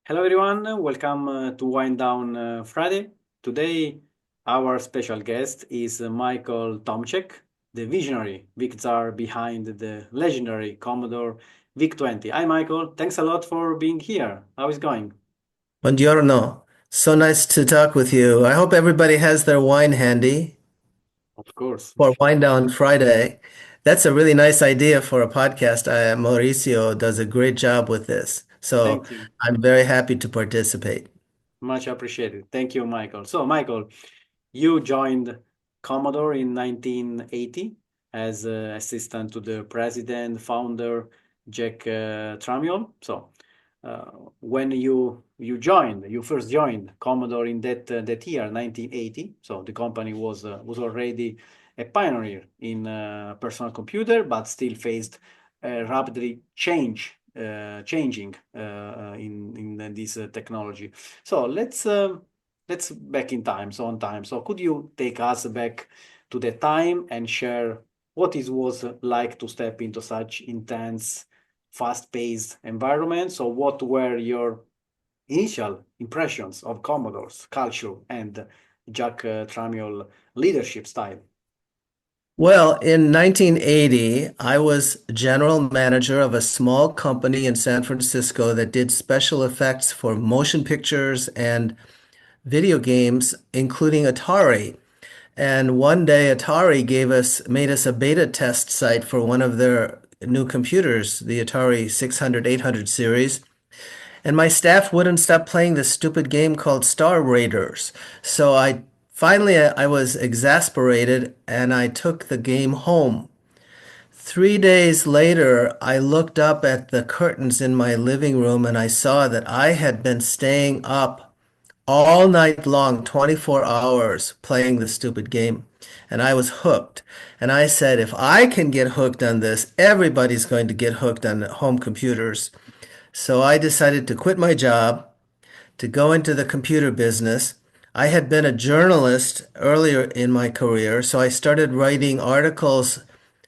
Hello, everyone. Welcome to Wind Down Friday. Today, our special guest is Michael Tomczyk, the visionary big czar behind the legendary Commodore VIC-20. Hi, Michael. Thanks a lot for being here. How is it going? Buongiorno. So nice to talk with you. I hope everybody has their wine handy Of course. for Wine Down Friday. That's a really nice idea for a podcast. Mauricio does a great job with this. So Thank you. I'm very happy to participate. Much appreciated. Thank you, Michael. So, Michael, you joined Commodore in 1980 as assistant to the president, founder, Jack Tramiel. So, when you first joined Commodore in that year, 1980. So the company was already a pioneer in personal computer, but still faced rapidly changing in this technology. So let's back in time, so on time. So could you take us back to the time and share what it was like to step into such intense, fast-paced environment? So what were your initial impressions of Commodore's culture and Jack Tramiel leadership style? Well, in 1980, I was general manager of a small company in San Francisco that did special effects for motion pictures and video games, including Atari. And one day Atari made us a beta test site for one of their new computers, the Atari 600, 800 series. And my staff wouldn't stop playing this stupid game called Star Raiders. So I was exasperated and I took the game home. 3 days later, I looked up at the curtains in my living room and I saw that I had been staying up all night long, 24 hours, playing the stupid game. And I was hooked. And I said, if I can get hooked on this, everybody's going to get hooked on home computers. So I decided to quit my job to go into the computer business. I had been a journalist earlier in my career, so I started writing articles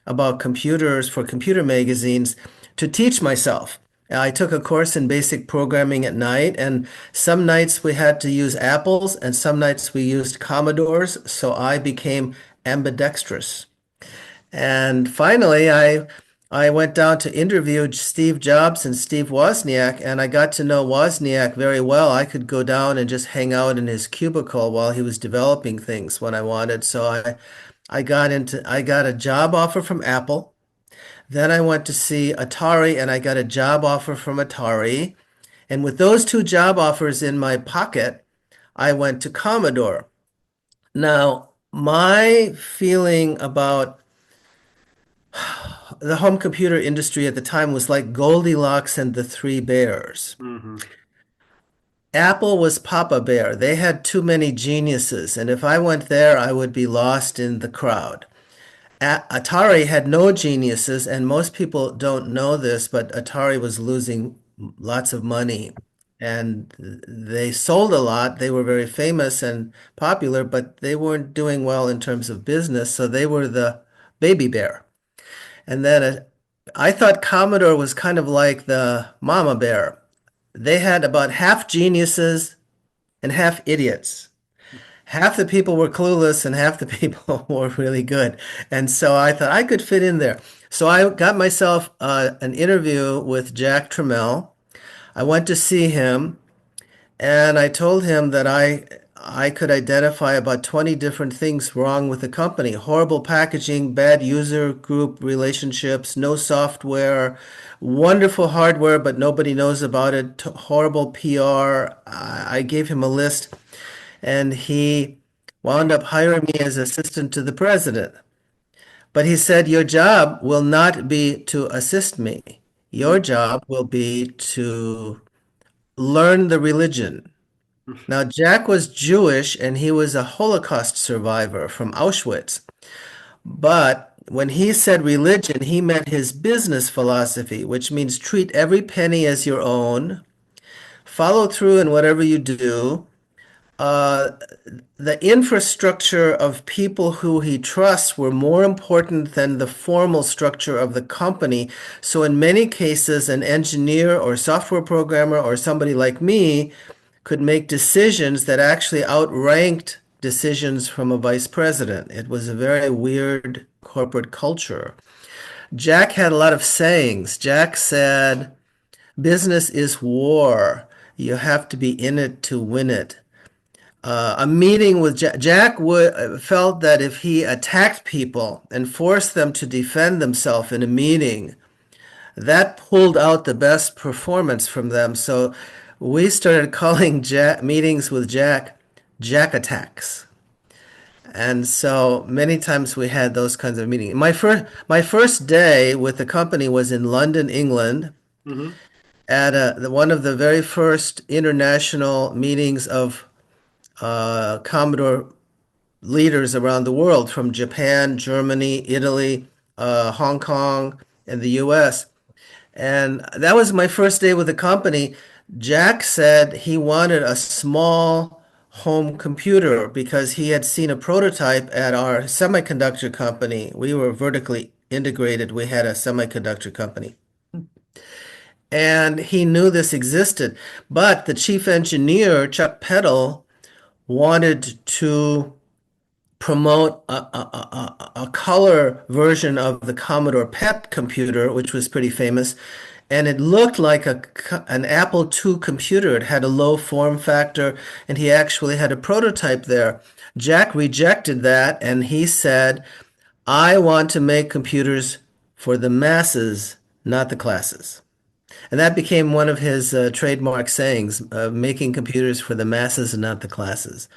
about computers for computer magazines to teach myself. I took a course in basic programming at night, and some nights we had to use Apples, and some nights we used Commodores, so I became ambidextrous. And finally, I went down to interview Steve Jobs and Steve Wozniak, and I got to know Wozniak very well. I could go down and just hang out in his cubicle while he was developing things when I wanted. I got a job offer from Apple. Then I went to see Atari and I got a job offer from Atari. And with those two job offers in my pocket, I went to Commodore. Now, my feeling about the home computer industry at the time was like Goldilocks and the Three Bears. Mhm. Apple was Papa Bear. They had too many geniuses, and if I went there, I would be lost in the crowd. Atari had no geniuses, and most people don't know this, but Atari was losing lots of money. And they sold a lot. They were very famous and popular, but they weren't doing well in terms of business, so they were the baby bear. And then I thought Commodore was kind of like the mama bear. They had about half geniuses and half idiots. Half the people were clueless and half the people were really good. And so I thought I could fit in there. So I got myself an interview with Jack Tramiel. I went to see him and I told him that I could identify about 20 different things wrong with the company. Horrible packaging, bad user group relationships, no software, wonderful hardware, but nobody knows about it, horrible PR. I gave him a list and he wound up hiring me as assistant to the president. But he said, your job will not be to assist me. Your job will be to learn the religion. Now, Jack was Jewish and he was a Holocaust survivor from Auschwitz. But when he said religion, he meant his business philosophy, which means treat every penny as your own, follow through in whatever you do, uh, the infrastructure of people who he trusts were more important than the formal structure of the company. So in many cases, an engineer or software programmer or somebody like me could make decisions that actually outranked decisions from a vice president. It was a very weird corporate culture. Jack had a lot of sayings. Jack said, business is war. You have to be in it to win it. A meeting with Jack felt that if he attacked people and forced them to defend themselves in a meeting, that pulled out the best performance from them. So we started calling meetings with Jack attacks. And so many times we had those kinds of meetings. My first day with the company was in London, England, Hmm. at one of the very first international meetings of Commodore leaders around the world from Japan, Germany, Italy, Hong Kong, and the US. And that was my first day with the company. Jack said he wanted a small home computer because he had seen a prototype at our semiconductor company. We were vertically integrated. We had a semiconductor company. And he knew this existed. But the chief engineer, Chuck Peddle, wanted to promote a color version of the Commodore PET computer, which was pretty famous. And it looked like an Apple II computer. It had a low form factor, and he actually had a prototype there. Jack rejected that, and he said, I want to make computers for the masses, not the classes. And that became one of his trademark sayings, making computers for the masses and not the classes.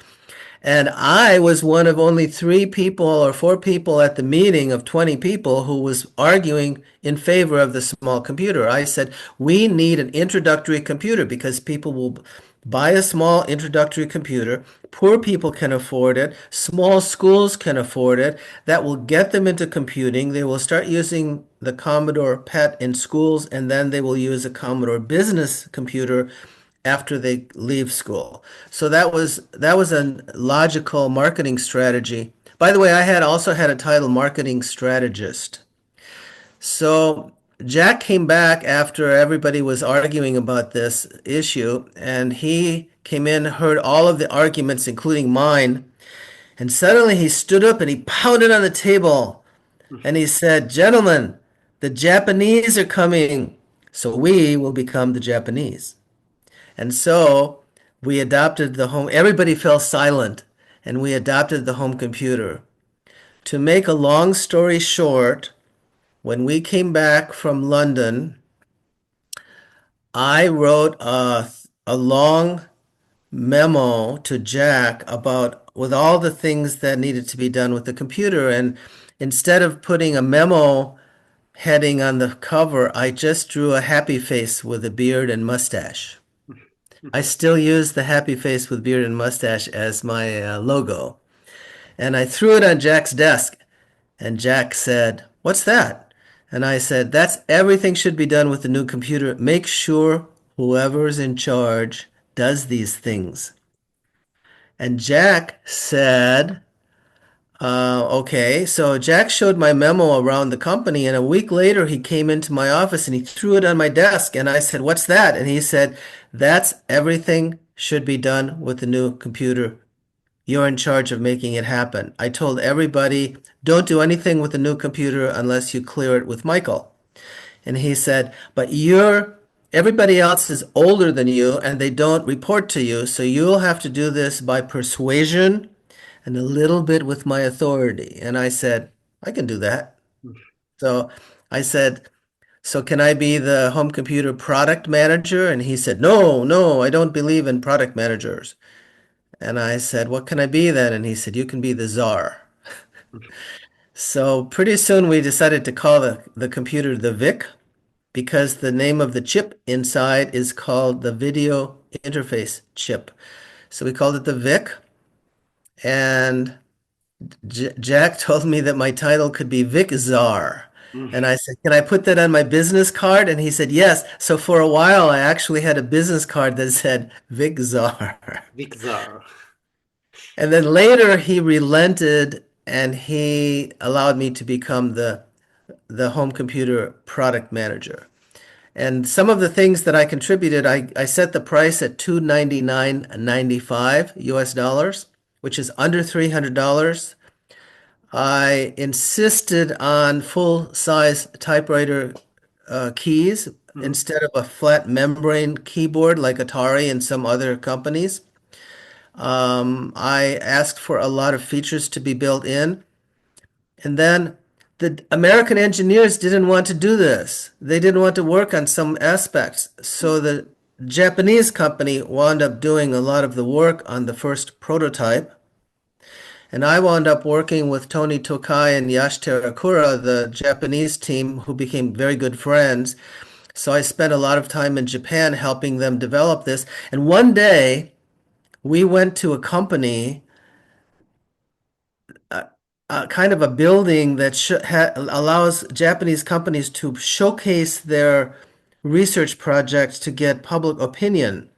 And I was one of only three people or four people at the meeting of 20 people who was arguing in favor of the small computer. I said, we need an introductory computer because people will buy a small introductory computer. Poor people can afford it. Small schools can afford it. That will get them into computing. They will start using the Commodore PET in schools, and then they will use a Commodore business computer after they leave school. So that was a logical marketing strategy. By the way, I had also had a title marketing strategist. So Jack came back after everybody was arguing about this issue, and he came in, heard all of the arguments, including mine, and suddenly he stood up and he pounded on the table and he said, gentlemen, the Japanese are coming, so we will become the Japanese. And so we adopted the home, everybody fell silent, and we adopted the home computer. To make a long story short, when we came back from London, I wrote a long memo to Jack about with all the things that needed to be done with the computer. And instead of putting a memo heading on the cover, I just drew a happy face with a beard and mustache. I still use the happy face with beard and mustache as my logo. And I threw it on Jack's desk. And Jack said, what's that? And I said, that's everything should be done with the new computer. Make sure whoever's in charge does these things. And Jack said, okay. So Jack showed my memo around the company, and a week later he came into my office and he threw it on my desk. And I said, what's that? And he said, that's everything should be done with the new computer. You're in charge of making it happen. I told everybody, don't do anything with the new computer unless you clear it with Michael. And he said, but everybody else is older than you and they don't report to you, so you'll have to do this by persuasion and a little bit with my authority. And I said, I can do that. So I said, so can I be the home computer product manager? And he said, no, no, I don't believe in product managers. And I said, what can I be then? And he said, you can be the czar. So pretty soon we decided to call the computer the VIC because the name of the chip inside is called the video interface chip. So we called it the VIC. And Jack told me that my title could be Vic Czar. And I said, can I put that on my business card? And he said, yes. So for a while, I actually had a business card that said Vic Czar. Victor. And then later he relented and he allowed me to become the home computer product manager. And some of the things that I contributed, I set the price at 299.95 US dollars, which is under $300. I insisted on full-size typewriter keys Mhm. instead of a flat membrane keyboard like Atari and some other companies. I asked for a lot of features to be built in. And then the American engineers didn't want to do this. They didn't want to work on some aspects. So the Japanese company wound up doing a lot of the work on the first prototype. And I wound up working with Tony Tokai and Yash Terakura, the Japanese team, who became very good friends. So I spent a lot of time in Japan helping them develop this. And one day we went to a company, kind of a building that allows Japanese companies to showcase their research projects to get public opinion.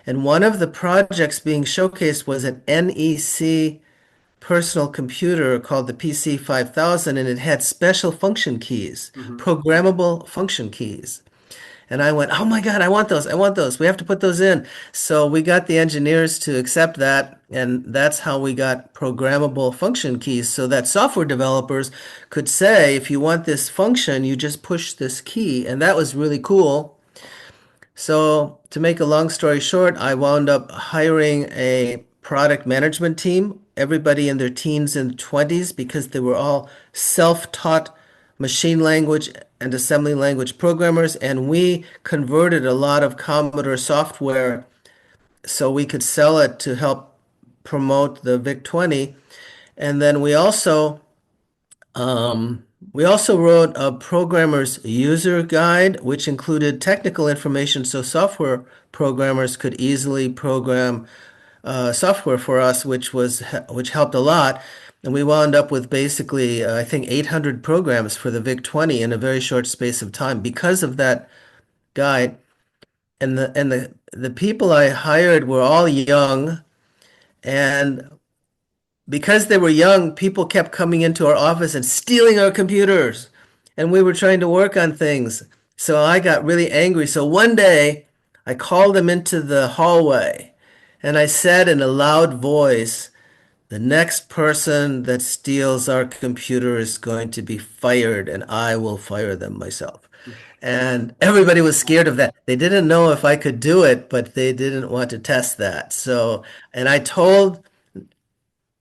And one of the projects being showcased was an NEC personal computer called the PC-5000, and it had special function keys, Mhm. programmable function keys. And I went, oh my God, I want those. I want those. We have to put those in. So we got the engineers to accept that. And that's how we got programmable function keys so that software developers could say, if you want this function, you just push this key. And that was really cool. So, to make a long story short, I wound up hiring a product management team, everybody in their teens and 20s, because they were all self-taught machine language and assembly language programmers. And we converted a lot of Commodore software so we could sell it to help promote the VIC-20. And then we also wrote a programmer's user guide, which included technical information so software programmers could easily program software for us, which helped a lot. And we wound up with basically, I think, 800 programs for the VIC-20 in a very short space of time because of that guide. And the people I hired were all young, and because they were young, people kept coming into our office and stealing our computers. And we were trying to work on things. So I got really angry. So one day I called them into the hallway and I said in a loud voice, the next person that steals our computer is going to be fired, and I will fire them myself. And everybody was scared of that. They didn't know if I could do it, but they didn't want to test that. So, and I told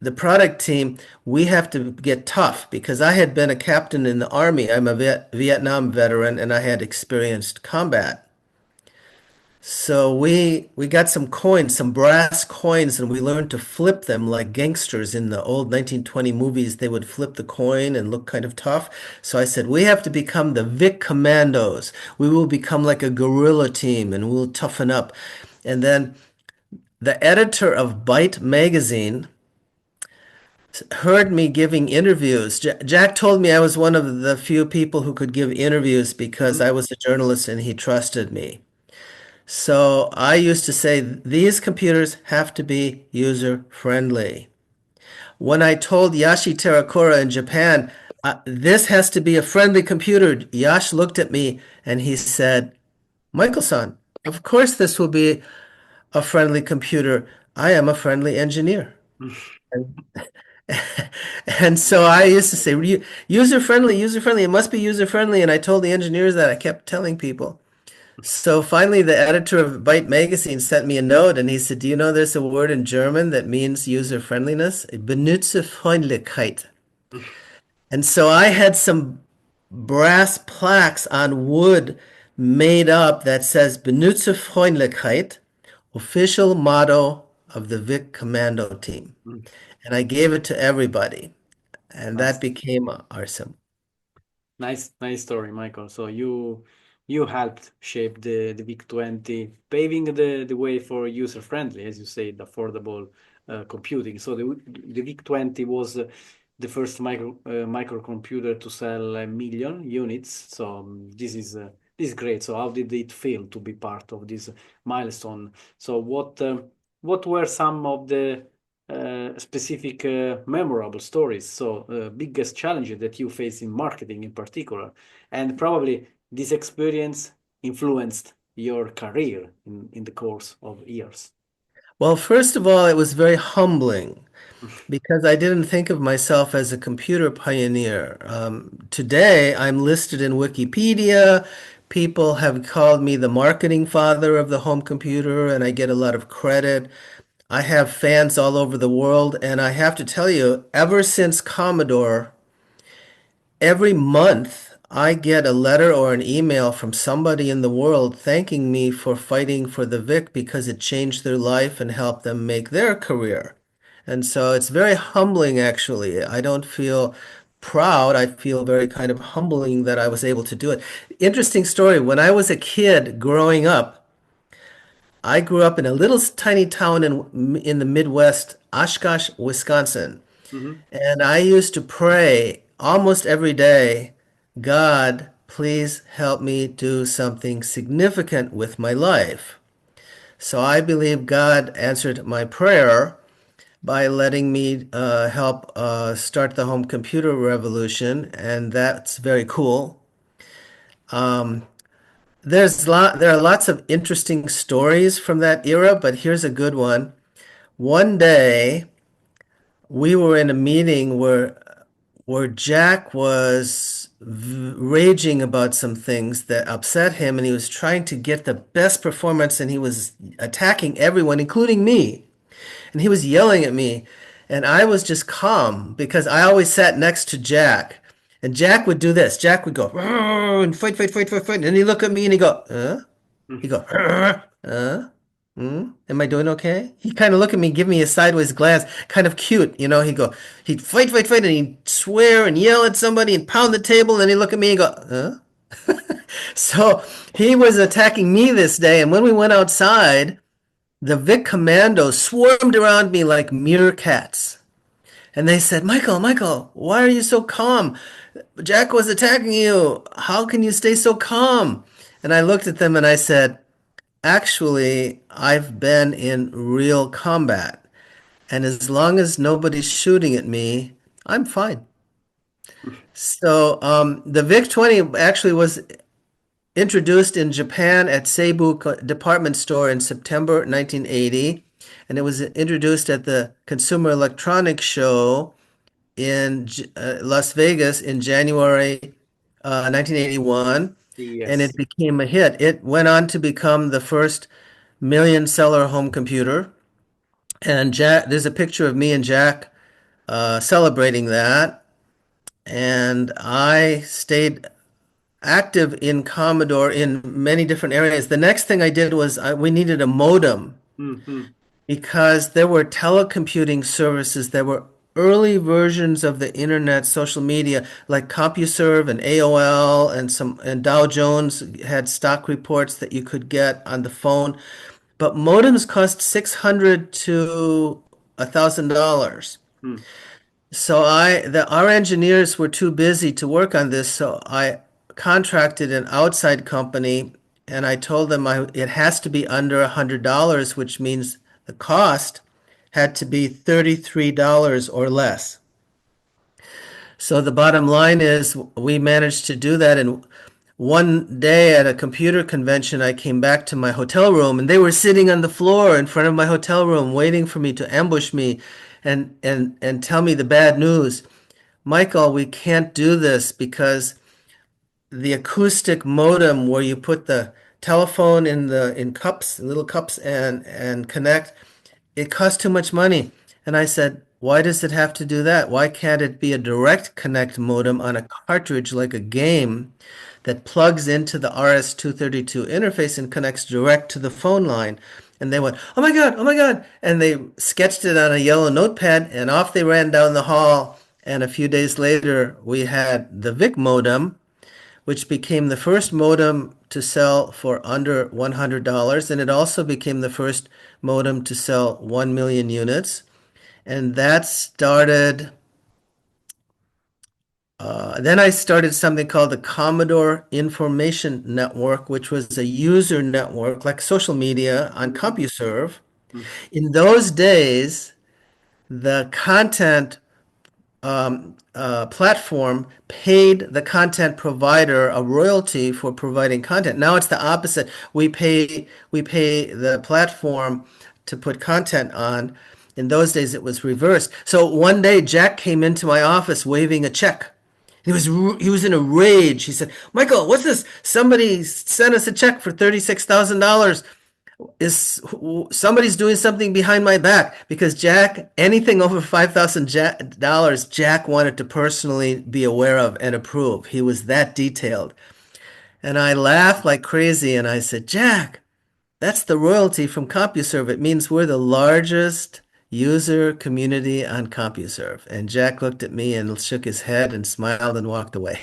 the product team, we have to get tough because I had been a captain in the army. I'm a Vietnam veteran and I had experienced combat. So we got some coins, some brass coins, and we learned to flip them like gangsters in the old 1920 movies. They would flip the coin and look kind of tough. So I said, we have to become the Vic Commandos. We will become like a guerrilla team and we'll toughen up. And then the editor of Byte magazine heard me giving interviews. Jack told me I was one of the few people who could give interviews because Mhm. I was a journalist and he trusted me. So I used to say these computers have to be user friendly. When I told Yashi Terakura in Japan, this has to be a friendly computer, Yash looked at me and he said, Michael-san, of course this will be a friendly computer. I am a friendly engineer. And so I used to say, user friendly, user friendly. It must be user friendly. And I told the engineers that I kept telling people. So finally, the editor of Byte magazine sent me a note and he said, do you know there's a word in German that means user friendliness? Benutzerfreundlichkeit. And so I had some brass plaques on wood made up that says Benutzerfreundlichkeit, official motto of the Vic Commando team. And I gave it to everybody. And that Nice. became our symbol. Nice story, Michael. So you helped shape the VIC-20, paving the way for user-friendly, as you said, affordable computing. So the VIC-20 was the first microcomputer to sell 1 million units. So this is great. So how did it feel to be part of this milestone? So what were some of the specific memorable stories. So, biggest challenges that you face in marketing in particular, and probably this experience influenced your career in the course of years. Well, first of all, it was very humbling because I didn't think of myself as a computer pioneer. Today, I'm listed in Wikipedia. People have called me the marketing father of the home computer, and I get a lot of credit. I have fans all over the world, and I have to tell you, ever since Commodore, every month, I get a letter or an email from somebody in the world thanking me for fighting for the VIC because it changed their life and helped them make their career. And so it's very humbling, actually. I don't feel proud. I feel very kind of humbling that I was able to do it. Interesting story. When I was a kid growing up, I grew up in a little tiny town in the Midwest, Oshkosh, Wisconsin. Mhm. And I used to pray almost every day, God, please help me do something significant with my life. So I believe God answered my prayer by letting me help start the home computer revolution, and that's very cool. There are lots of interesting stories from that era, but here's a good one. One day, we were in a meeting where Jack was raging about some things that upset him, and he was trying to get the best performance, and he was attacking everyone, including me. And he was yelling at me, and I was just calm because I always sat next to Jack. And Jack would do this. Jack would go "Rrr," and fight, fight, fight, fight, fight. And he'd look at me and he'd go, huh? He'd go, "Rrr, huh? Am I doing okay? He kind of look at me, give me a sideways glance, kind of cute, you know. He'd fight, fight, fight, and he'd swear and yell at somebody and pound the table, and then he'd look at me and go, huh? So he was attacking me this day, and when we went outside, the Vic commandos swarmed around me like meerkats. And they said, Michael, Michael, why are you so calm? Jack was attacking you. How can you stay so calm? And I looked at them and I said, actually, I've been in real combat. And as long as nobody's shooting at me, I'm fine. So the VIC-20 actually was introduced in Japan at Seibu Department Store in September 1980, and it was introduced at the Consumer Electronics Show in Las Vegas in January 1981, and it Yes. became a hit. It went on to become the first million seller home computer. And Jack, there's a picture of me and Jack celebrating that. And I stayed active in Commodore in many different areas. The next thing I did was we needed a modem Mhm. because there were telecomputing services that were early versions of the internet, social media, like CompuServe and AOL and Dow Jones had stock reports that you could get on the phone. But modems cost $600 to $1,000. Mm. So our engineers were too busy to work on this, so I contracted an outside company, and I told them it has to be under $100, which means the cost had to be $33 or less. So the bottom line is we managed to do that. And one day at a computer convention, I came back to my hotel room and they were sitting on the floor in front of my hotel room waiting for me to ambush me and tell me the bad news. Michael, we can't do this because the acoustic modem where you put the telephone in cups, little cups and connect, it costs too much money. And I said, why does it have to do that? Why can't it be a direct connect modem on a cartridge like a game that plugs into the RS-232 interface and connects direct to the phone line? And they went, oh my God, oh my God. And they sketched it on a yellow notepad and off they ran down the hall. And a few days later, we had the VIC modem, which became the first modem to sell for under $100. And it also became the first modem to sell 1 million units. And that started, then I started something called the Commodore Information Network, which was a user network like social media on Mhm. CompuServe. Mhm. In those days, the content platform paid the content provider a royalty for providing content. Now it's the opposite. We pay the platform to put content on. In those days, it was reversed. So one day, Jack came into my office waving a check. He was in a rage. He said, "Michael, what's this? Somebody sent us a check for $36,000. Is somebody's doing something behind my back?" Because Jack, anything over $5,000, Jack wanted to personally be aware of and approve. He was that detailed. And I laughed like crazy and I said, "Jack, that's the royalty from CompuServe. It means we're the largest user community on CompuServe." And Jack looked at me and shook his head and smiled and walked away.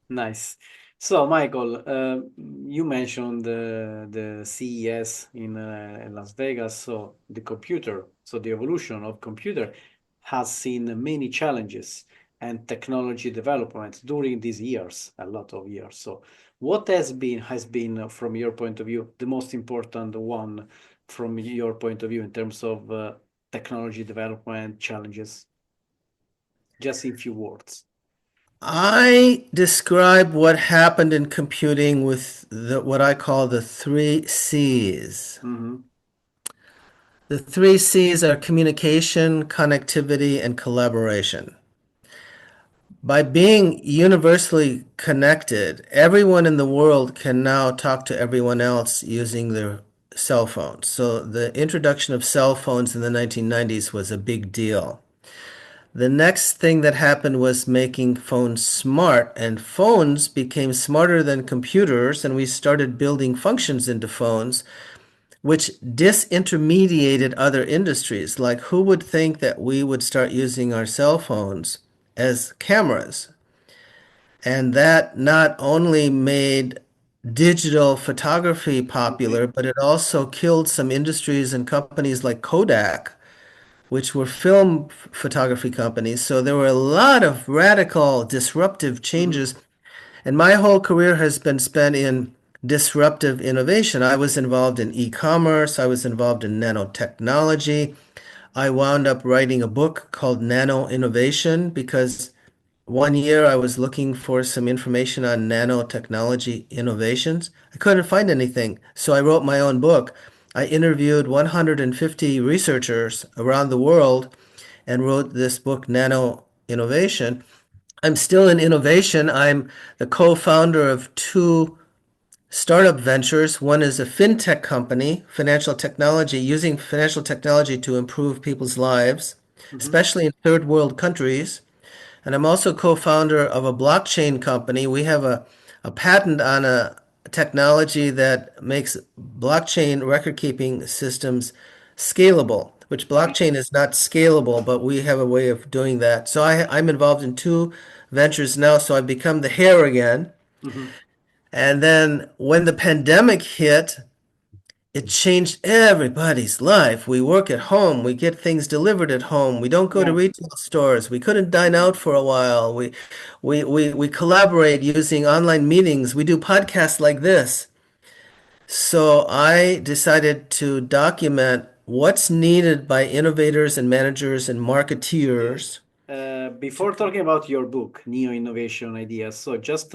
Nice. So, Michael, you mentioned the CES in Las Vegas. So, the evolution of computer has seen many challenges and technology development during these years, a lot of years. So, what has been from your point of view the most important one from your point of view in terms of technology development challenges? Just in few words. I describe what happened in computing with what I call the three C's. Mm-hmm. The three C's are communication, connectivity, and collaboration. By being universally connected, everyone in the world can now talk to everyone else using their cell phones. So the introduction of cell phones in the 1990s was a big deal. The next thing that happened was making phones smart, and phones became smarter than computers, and we started building functions into phones, which disintermediated other industries. Like, who would think that we would start using our cell phones as cameras? And that not only made digital photography popular, but it also killed some industries and companies like Kodak, which were film photography companies. So there were a lot of radical, disruptive Mm-hmm. changes. And my whole career has been spent in disruptive innovation. I was involved in e-commerce, I was involved in nanotechnology. I wound up writing a book called Nano Innovation because one year I was looking for some information on nanotechnology innovations. I couldn't find anything, so I wrote my own book. I interviewed 150 researchers around the world and wrote this book, Nano Innovation. I'm still in innovation. I'm the co-founder of two startup ventures. One is a fintech company, financial technology, using financial technology to improve people's lives, Mm-hmm. especially in third world countries. And I'm also co-founder of a blockchain company. We have a patent on a technology that makes blockchain record keeping systems scalable, which blockchain is not scalable, but we have a way of doing that. So I'm involved in two ventures now. So I've become the hare again. Mm-hmm. And then when the pandemic hit, it changed everybody's life. We work at home. We get things delivered at home. We don't go to Yeah. retail stores. We couldn't dine out for a while. We collaborate using online meetings. We do podcasts like this. So I decided to document what's needed by innovators and managers and Okay. marketeers. Before talking about your book, Neo Innovation Ideas, so just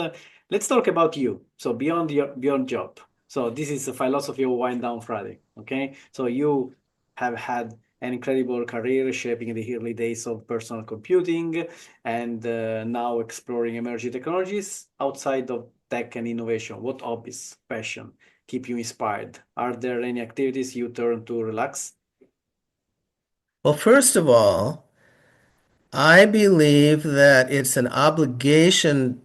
let's talk about you. So beyond job. So this is the philosophy of Wind Down Friday. Okay. So you have had an incredible career shaping the early days of personal computing and now exploring emerging technologies outside of tech and innovation. What hobbies, passion keep you inspired? Are there any activities you turn to relax? Well, first of all, I believe that it's an obligation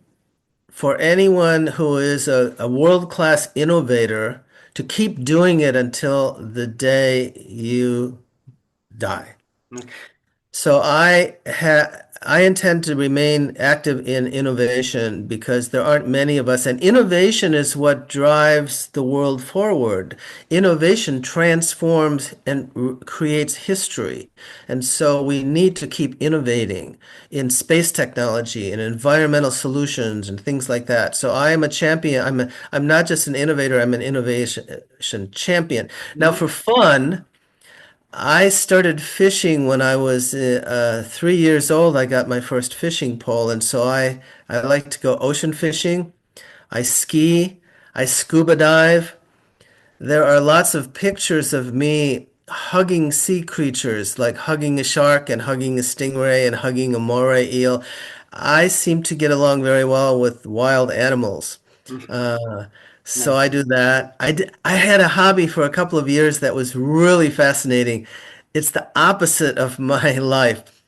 for anyone who is a world-class innovator to keep doing it until the day you die. Okay. So I intend to remain active in innovation because there aren't many of us, and innovation is what drives the world forward. Innovation transforms and creates history. And so we need to keep innovating in space technology and environmental solutions and things like that. So I am a champion. I'm not just an innovator, I'm an innovation champion. Now Mhm. for fun, I started fishing when I was 3 years old. I got my first fishing pole, and so I like to go ocean fishing. I ski, I scuba dive. There are lots of pictures of me hugging sea creatures, like hugging a shark and hugging a stingray and hugging a moray eel. I seem to get along very well with wild animals. Uh, so Nice. I do that. I had a hobby for a couple of years that was really fascinating. It's the opposite of my life.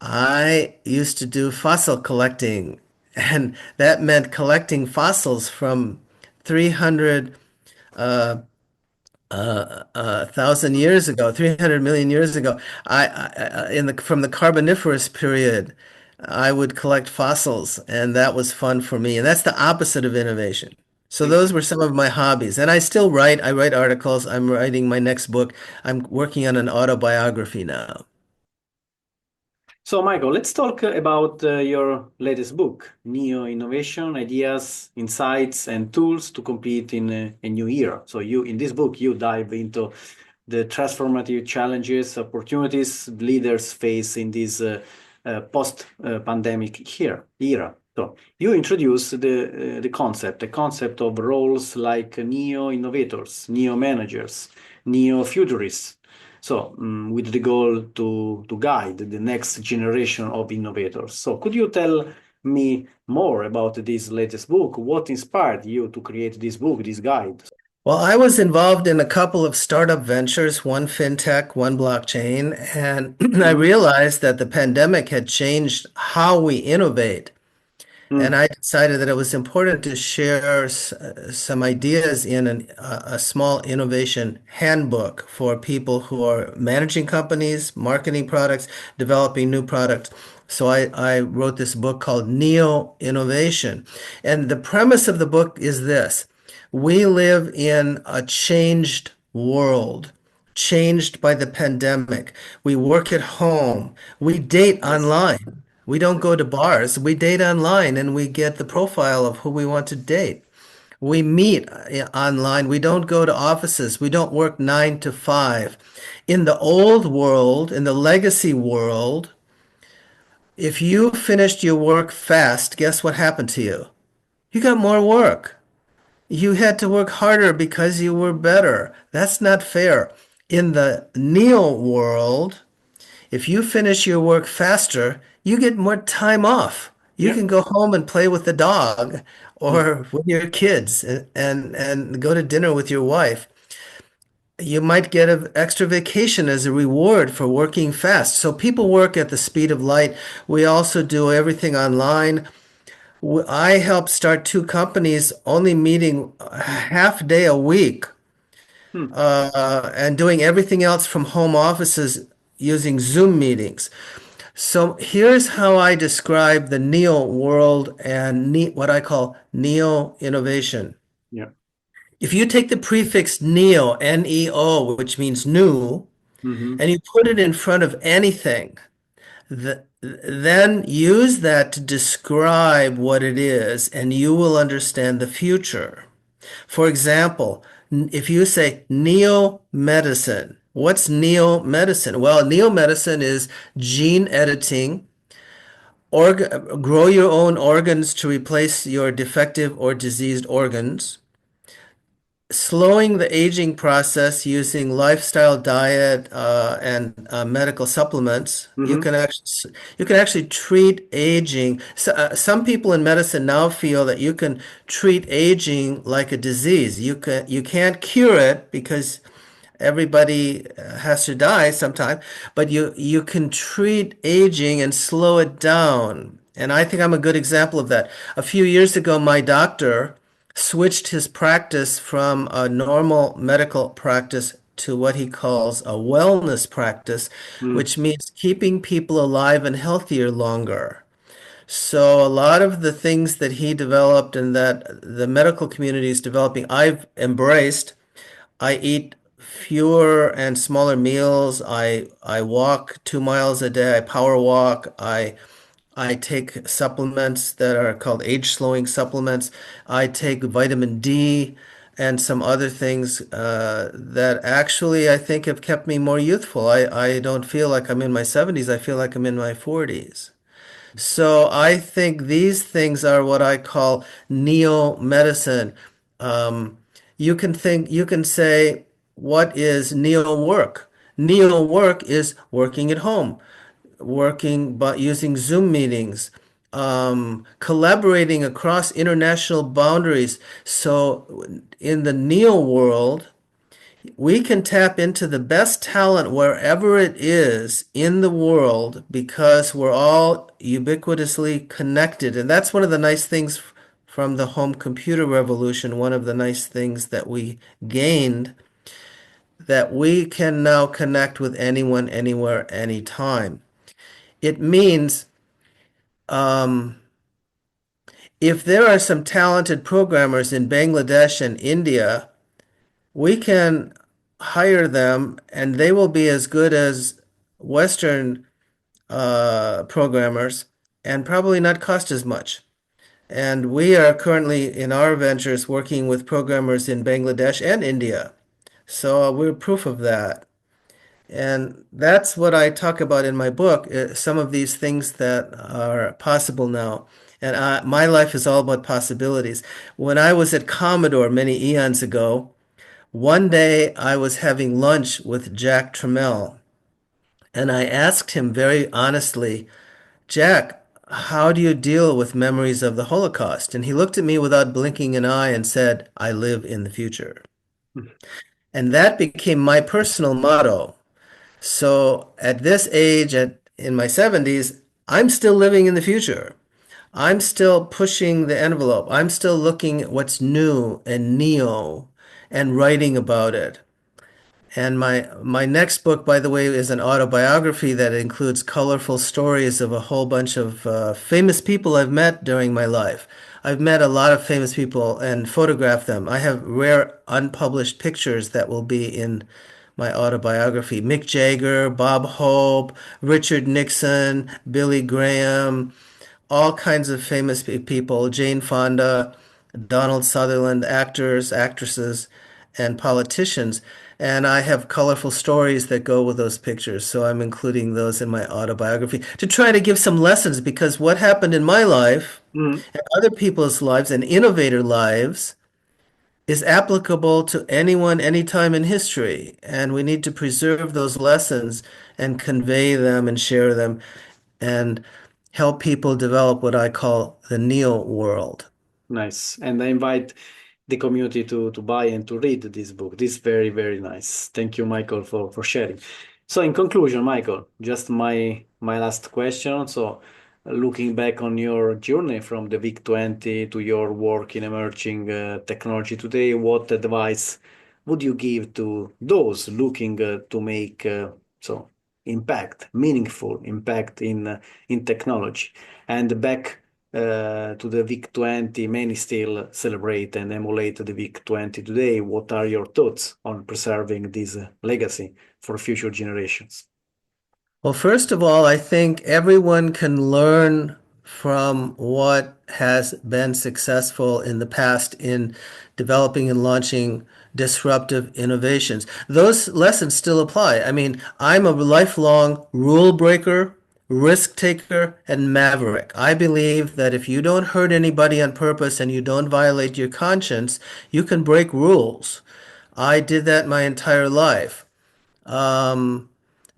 I used to do fossil collecting, and that meant collecting fossils from 300 thousand years ago, 300 million years ago. In the from the Carboniferous period, I would collect fossils, and that was fun for me. And that's the opposite of innovation. So those were some of my hobbies. And I still write. I write articles. I'm writing my next book. I'm working on an autobiography now. So, Michael, let's talk about your latest book, Neo Innovation, Ideas, Insights, and Tools to Compete in a New Era. So, in this book, you dive into the transformative challenges, opportunities leaders face in this post-pandemic era. So, you introduce the concept of roles like neo innovators, neo managers, neo futurists, so, with the goal to guide the next generation of innovators. So, could you tell me more about this latest book? What inspired you to create this book, this guide? Well, I was involved in a couple of startup ventures, one fintech, one blockchain, and I Mhm. realized that the pandemic had changed how we innovate. And Mm, I decided that it was important to share some ideas in a small innovation handbook for people who are managing companies, marketing products, developing new products. So I wrote this book called Neo Innovation. And the premise of the book is this: we live in a changed world, changed by the pandemic. We work at home. We date yes. online. We don't go to bars. We date online and we get the profile of who we want to date. We meet online. We don't go to offices. We don't work 9 to 5. In the old world, in the legacy world, if you finished your work fast, guess what happened to you? You got more work. You had to work harder because you were better. That's not fair. In the neo world, if you finish your work faster, you get more time off. You Yeah. can go home and play with the dog Mm, or with your kids and go to dinner with your wife. You might get an extra vacation as a reward for working fast. So people work at the speed of light. We also do everything online. I helped start two companies only meeting a half day a week mm, and doing everything else from home offices using Zoom meetings. So here's how I describe the neo world and what I call neo innovation. yeah. If you take the prefix neo, N-E-O, which means new, Hmm. and you put it in front of anything, then use that to describe what it is, and you will understand the future. For example, if you say neo medicine, what's neo medicine? Well, neo medicine is gene editing, grow your own organs to replace your defective or diseased organs, slowing the aging process using lifestyle diet and medical supplements. Hmm. You can actually treat aging. Some people in medicine now feel that you can treat aging like a disease. You can't cure it because everybody has to die sometime, but you can treat aging and slow it down. And I think I'm a good example of that. A few years ago, my doctor switched his practice from a normal medical practice to what he calls a wellness practice, Mm, which means keeping people alive and healthier longer. So a lot of the things that he developed and that the medical community is developing, I've embraced. I eat fewer and smaller meals. I walk 2 miles a day. I power walk. I take supplements that are called age slowing supplements. I take vitamin D and some other things that actually I think have kept me more youthful. I don't feel like I'm in my 70s. I feel like I'm in my 40s. So I think these things are what I call neo-medicine. Um, you can say, what is neo-work? Neo-work is working at home, working but using Zoom meetings, collaborating across international boundaries. So in the neo world, we can tap into the best talent wherever it is in the world because we're all ubiquitously connected. And that's one of the nice things from the home computer revolution. One of the nice things that we gained, that we can now connect with anyone, anywhere, anytime. It means if there are some talented programmers in Bangladesh and India, we can hire them and they will be as good as Western programmers and probably not cost as much. And we are currently in our ventures working with programmers in Bangladesh and India. So we're proof of that. And that's what I talk about in my book, some of these things that are possible now. And my life is all about possibilities. When I was at Commodore many eons ago, one day I was having lunch with Jack Tramiel, and I asked him very honestly, Jack, how do you deal with memories of the Holocaust? And he looked at me without blinking an eye and said, I live in the future. And that became my personal motto. So at this age, in my 70s, I'm still living in the future. I'm still pushing the envelope. I'm still looking at what's new and neo and writing about it. And my next book, by the way, is an autobiography that includes colorful stories of a whole bunch of famous people I've met during my life. I've met a lot of famous people and photographed them. I have rare unpublished pictures that will be in my autobiography. Mick Jagger, Bob Hope, Richard Nixon, Billy Graham, all kinds of famous people, Jane Fonda, Donald Sutherland, actors, actresses, and politicians. And I have colorful stories that go with those pictures. So I'm including those in my autobiography to try to give some lessons because what happened in my life Mm, and other people's lives and innovator lives is applicable to anyone, anytime in history. And we need to preserve those lessons and convey them and share them and help people develop what I call the neo world. nice. And I invite the community to buy and to read this book. This is very, very nice. Thank you, Michael, for sharing. So in conclusion, Michael, just my last question. So looking back on your journey from the VIC-20 to your work in emerging technology today, what advice would you give to those looking to make so impact, meaningful impact in technology? And back to the VIC-20, many still celebrate and emulate the VIC-20 today. What are your thoughts on preserving this legacy for future generations? Well, first of all, I think everyone can learn from what has been successful in the past in developing and launching disruptive innovations. Those lessons still apply. I mean, I'm a lifelong rule breaker, risk taker, and maverick. I believe that if you don't hurt anybody on purpose and you don't violate your conscience, you can break rules. I did that my entire life. Um,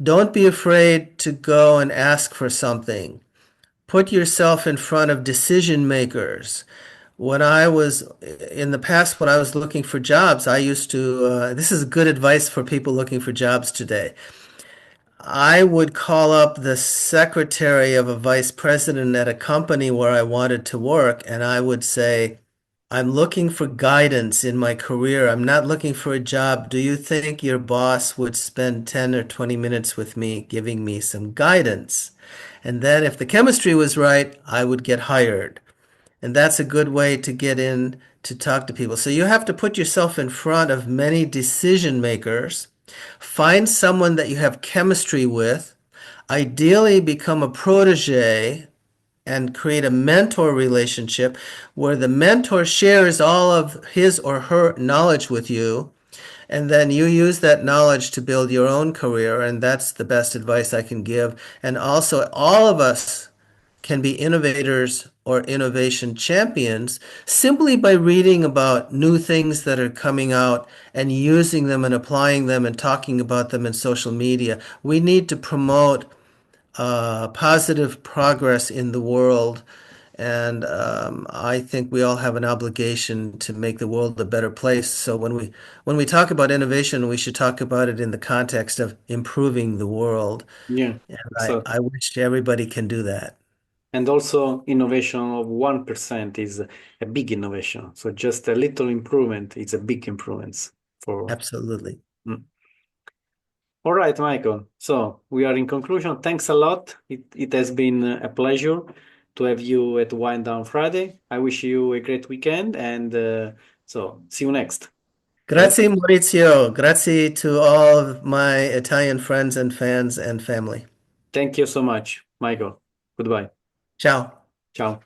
don't be afraid to go and ask for something. Put yourself in front of decision makers. When I was in the past, when I was looking for jobs, I used to, this is good advice for people looking for jobs today. I would call up the secretary of a vice president at a company where I wanted to work, and I would say, I'm looking for guidance in my career. I'm not looking for a job. Do you think your boss would spend 10 or 20 minutes with me giving me some guidance? And then if the chemistry was right, I would get hired. And that's a good way to get in to talk to people. So you have to put yourself in front of many decision makers. Find someone that you have chemistry with. Ideally, become a protege and create a mentor relationship where the mentor shares all of his or her knowledge with you, and then you use that knowledge to build your own career. And that's the best advice I can give. And also, all of us can be innovators or innovation champions simply by reading about new things that are coming out and using them and applying them and talking about them in social media. We need to promote positive progress in the world. And I think we all have an obligation to make the world a better place. So when we talk about innovation, we should talk about it in the context of improving the world. Yeah. And So, I wish everybody can do that. and also innovation of 1% is a big innovation. So just a little improvement is a big improvement for. Absolutely. Mm. All right, Michael. So we are in conclusion. Thanks a lot. It has been a pleasure to have you at Wind Down Friday. I wish you a great weekend and so see you next. Bye. Grazie, Maurizio. Grazie to all of my Italian friends and fans and family. Thank you so much, Michael. Goodbye. Ciao. Ciao.